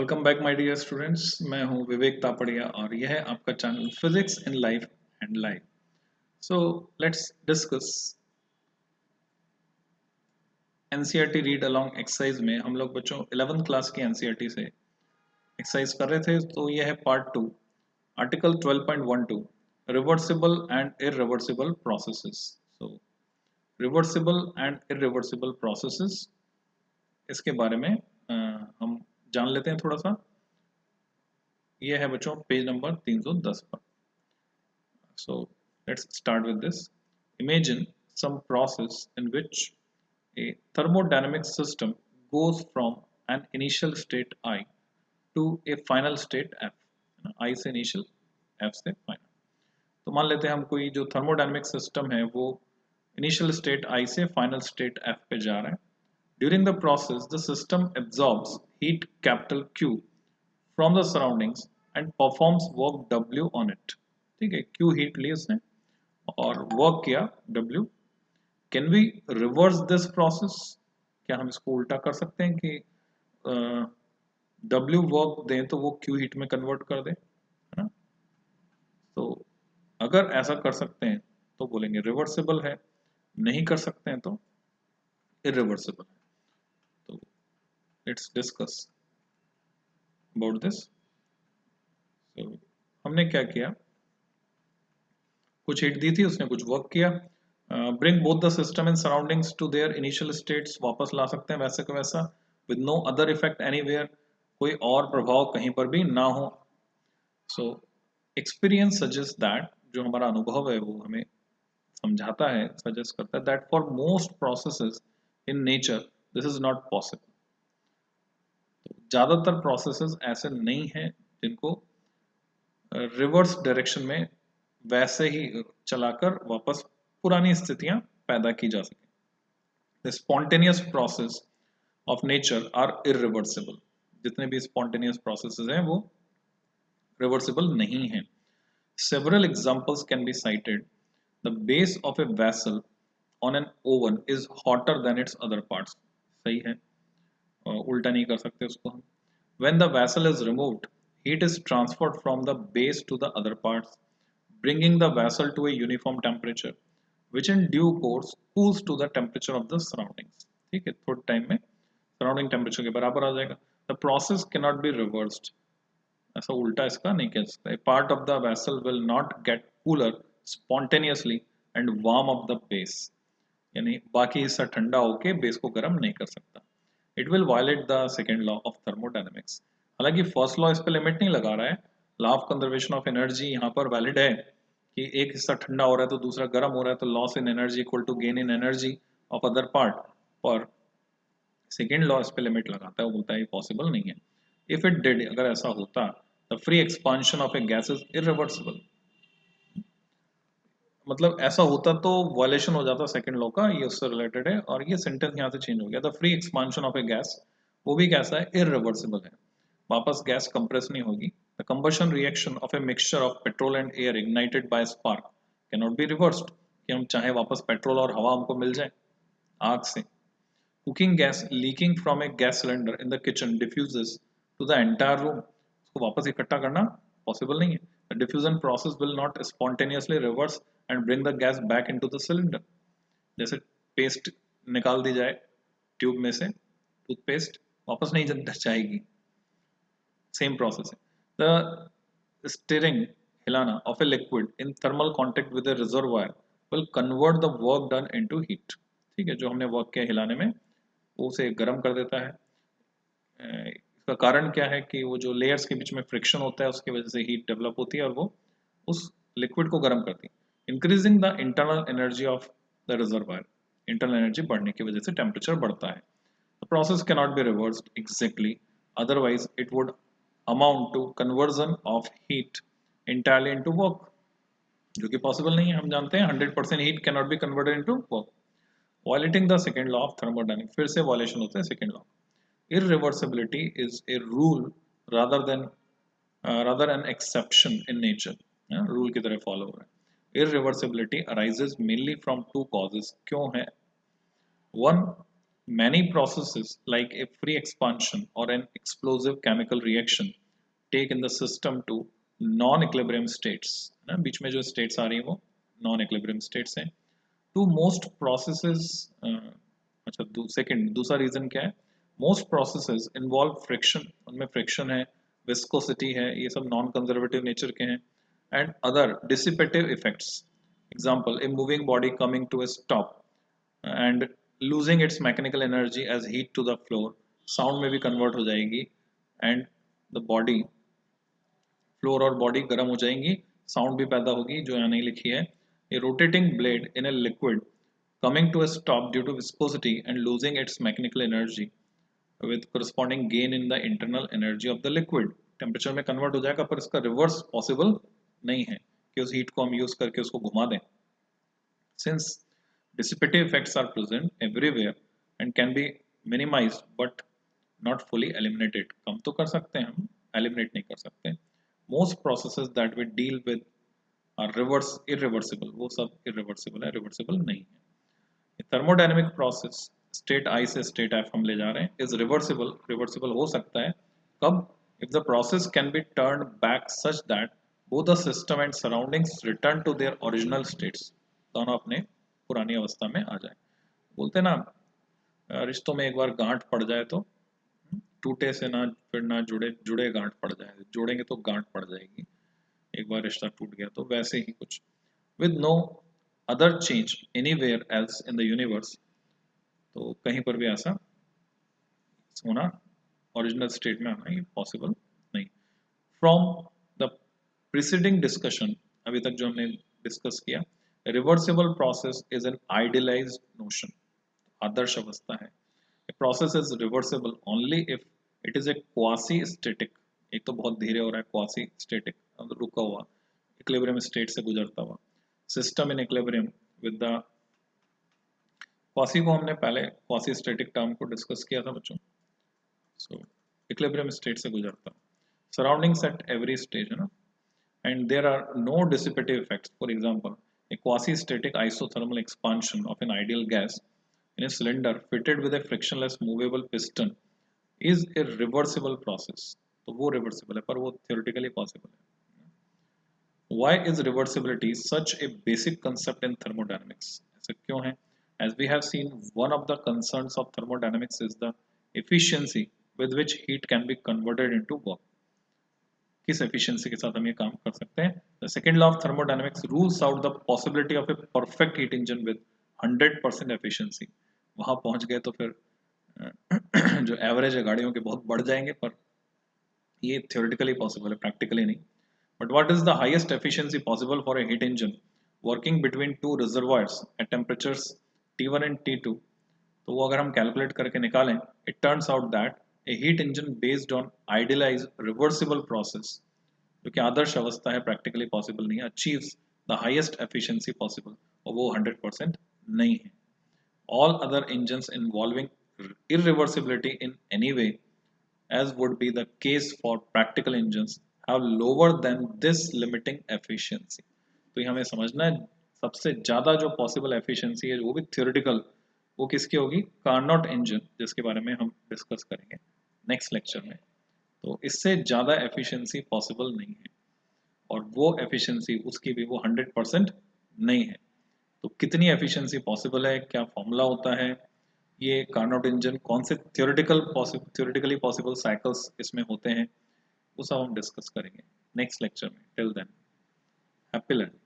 Welcome back my dear students. मैं हूं विवेक तापड़िया और यह है आपका channel physics in life and life. So let's discuss NCERT read along exercise में हम लोग बच्चों 11th क्लास की एनसीईआरटी से एक्सरसाइज कर रहे थे। तो यह है part 2, article 12.12 reversible and irreversible processes. So reversible and irreversible processes, इसके बारे में हम जान लेते हैं थोड़ा सा। ये है बच्चों पेज नंबर 310 पर। So let's start with this. Imagine some process in which a thermodynamic system goes from an initial state I to a final state F. I से initial, F से final. तो मान लेते हैं हम कोई जो थर्मोडायनेमिक सिस्टम है वो इनिशियल स्टेट I से फाइनल स्टेट F पे जा रहा है। During the process the system absorbs heat capital Q from the surroundings and performs work W on it. ठीक है, Q हीट ली उसने और वर्क किया W। Can we reverse this process? क्या हम इसको उल्टा कर सकते हैं कि W वर्क दें तो वो Q हीट में कन्वर्ट कर दे, है ना? तो अगर ऐसा कर सकते हैं तो बोलेंगे रिवर्सिबल है, नहीं कर सकते हैं तो इरिवर्सिबल है। तो लेट्स डिस्कस अबाउट दिस। तो हमने क्या किया, कुछ हीट दी थी, उसने कुछ वर्क किया। Bring both the system and surroundings to their initial states, वापस ला सकते हैं वैसे का वैसा, with no other effect anywhere, कोई और प्रभाव कहीं पर भी ना हो। सो एक्सपीरियंस सजेस्ट दैट, जो हमारा अनुभव है वो हमें समझाता है, सजेस्ट करता है that for most processes in nature this is not possible. तो ज्यादातर प्रोसेसेस ऐसे नहीं हैं जिनको रिवर्स डायरेक्शन में वैसे ही चलाकर वापस पुरानी स्थितियां पैदा की जा सके। The spontaneous process of nature are irreversible. जितने भी स्पॉन्टेनियस प्रोसेसेस हैं वो रिवर्सिबल नहीं है। Several examples can be cited. The base of a vessel on an oven is hotter than its other parts. सही है, उल्टा नहीं कर सकते उसको हम। When the vessel is removed, heat is transferred from the base to the other parts, bringing the vessel to a uniform temperature, which in due course cools to the temperature of the surroundings. ठीक है, थोड़े time में surrounding temperature के बराबर आ जाएगा। The process cannot be reversed. ऐसा उल्टा इसका नहीं कह सकते। A part of the vessel will not get cooler spontaneously and warm up the base. यानी बाकी हिस्सा ठंडा होके बेस को गर्म नहीं कर सकता। It will violate the second law of thermodynamics. हालांकि फर्स्ट लॉ इस पे लिमिट नहीं लगा रहा है, law of conservation of energy यहाँ पर वैलिड है कि एक हिस्सा ठंडा हो रहा है तो दूसरा गर्म हो रहा है, तो loss in energy equal to gain in energy of other part. और सेकेंड लॉ इस पे लिमिट लगाता है, वो बोलता है पॉसिबल नहीं है। इफ इट डिड, अगर ऐसा होता, the free expansion of A gas is irreversible. मतलब ऐसा होता तो वायलेशन हो जाता सेकंड लॉ का, ये उससे रिलेटेड है। और ये सेंटेंस यहाँ से चेंज हो गया, the free expansion of A gas, वो भी कैसा है, इरिवर्सिबल है, वापस गैस कंप्रेस नहीं होगी। The combustion reaction of a mixture of petrol and air ignited by spark can not be reversed, कि हम चाहे वापस पेट्रोल और हवा हमको मिल जाए आग से। Cooking gas leaking from a gas cylinder in the kitchen diffuses to the entire room, उसको वापस इकट्ठा करना पॉसिबल नहीं है। The diffusion process will not spontaneously reverse and bring the gas back into the cylinder. जैसे paste निकाल दी जाए ट्यूब में से, टूथपेस्ट वापस नहीं जाएगी, सेम प्रोसेस है। द स्टीयरिंग, हिलाना of a liquid in thermal contact with A reservoir will convert the work done into heat. ठीक है, जो हमने वर्क किया हिलाने में वो उसे गर्म कर देता है। इसका कारण क्या है कि वो जो लेयर्स के बीच में फ्रिक्शन होता है उसकी वजह से हीट डेवलप होती है और वो उस लिक्विड को गर्म करती है। Increasing the internal energy of the reservoir, internal energy बढ़ने की वजह से टेम्परेचर बढ़ता है। The process can not be reversed exactly, otherwise it would amount to conversion of heat entirely into work, जो कि पॉसिबल नहीं है। हम जानते हैं 100% heat can not be converted into work. Violating the second law of thermodynamics, फिर से violation होता है second law. Irreversibility is a rule rather than rather an exception in nature. Rule की तरह फॉलो हो रहा है। Irreversibility arises mainly from two causes. क्यों है? One, Many processes like a free expansion or an explosive chemical reaction take in the system to non-equilibrium states, ना बीच में जो states आ रही है वो non-equilibrium states हैं. To most processes, अच्छा सेकंड दूसरा रीजन क्या है? Most processes involve friction, उनमें friction है, viscosity है, ये सब non conservative nature के हैं, and other dissipative effects. Example, a moving body coming to a stop and losing its mechanical energy as heat to the floor, sound में भी convert हो जाएगी, and the body, floor और body गर्म हो जाएंगी, sound भी पैदा होगी जो यहाँ नहीं लिखी है. A rotating blade in a liquid coming to a stop due to viscosity and losing its mechanical energy with corresponding gain in the internal energy of the liquid. Temperature में कन्वर्ट हो जाएगा पर इसका रिवर्स पॉसिबल नहीं है कि उस heat को हम यूज करके उसको घुमा दें. Since dissipative effects are present everywhere and can be minimized but not fully eliminated. कम तो कर सकते हैं हम, eliminate नहीं कर सकते. Most processes that we deal with are irreversible. वो सब irreversible है, reversible नहीं है. A thermodynamic process state I से state F हम ले जा रहे हैं is reversible हो सकता है. कब? If the process can be turned back such that both the system and surroundings return to their original states. दोनों अपने पुरानी अवस्था में आ जाए. बोलते ना रिश्तों में एक बार गांठ पड़ जाए तो टूटे से ना फिर ना जुड़े गांठ पड़ जाए, जोड़ेंगे तो गांठ पड़ जाएगी. एक बार रिश्ता टूट गया तो वैसे ही कुछ. With no other change anywhere else in the universe, तो कहीं पर भी ऐसा होना ओरिजिनल स्टेट में आना ये पॉसिबल नहीं. फ्रॉम द प्रीसीडिंग डिस्कशन, अभी तक जो हमने डिस्कस किया, reversible process is an idealized notion, आदर्श अवस्था है. A process is reversible only if it is a quasi-static, एक तो बहुत धीरे हो रहा है, quasi-static मतलब रुका हुआ, equilibrium state से गुजरता हुआ. System in equilibrium with the quasi को हमने पहले quasi-static term को डिस्कस किया था बच्चों. So equilibrium state से गुजरता. Surroundings at every stage है ना, and there are no dissipative effects. For example, a quasi-static isothermal expansion of an ideal gas in a cylinder fitted with a frictionless movable piston is a reversible process. तो वो reversible है पर वो theoretically possible है. Why is reversibility such a basic concept in thermodynamics? ऐसा क्यों है? As we have seen, one of the concerns of thermodynamics is the efficiency with which heat can be converted into work. किस efficiency के साथ हम ये काम कर सकते हैं? The second law of thermodynamics rules out the possibility of a perfect heat engine with 100% efficiency. वहां पहुंच गए तो फिर जो एवरेज है गाड़ियों के बहुत बढ़ जाएंगे, पर ये theoretically possible है, practically नहीं. But what is the highest efficiency possible for a heat engine working between two reservoirs at temperatures T1 and T2? तो वो अगर हम कैलकुलेट करके निकालें, it turns out that a heat engine based on idealized reversible process, जो कि आदर्श अवस्था है, practically possible नहीं है, achieves the highest efficiency possible, और वो 100% नहीं है. All other engines involving irreversibility in any way, as would be the case for practical engines, have lower than this limiting efficiency. तो ये हमें समझना है, सबसे ज़्यादा जो possible efficiency है वो भी theoretical, वो किसकी होगी? कार्नोट इंजन, जिसके बारे में हम डिस्कस करेंगे नेक्स्ट लेक्चर में. तो इससे ज़्यादा एफिशिएंसी पॉसिबल नहीं है, और वो एफिशिएंसी उसकी भी वो 100% नहीं है. तो कितनी एफिशिएंसी पॉसिबल है, क्या फॉर्मूला होता है, ये कार्नोट इंजन कौन से थियोरेटिकली पॉसिबल साइकिल्स इसमें होते हैं, वो सब हम डिस्कस करेंगे नेक्स्ट लेक्चर में. Till then, happy learning.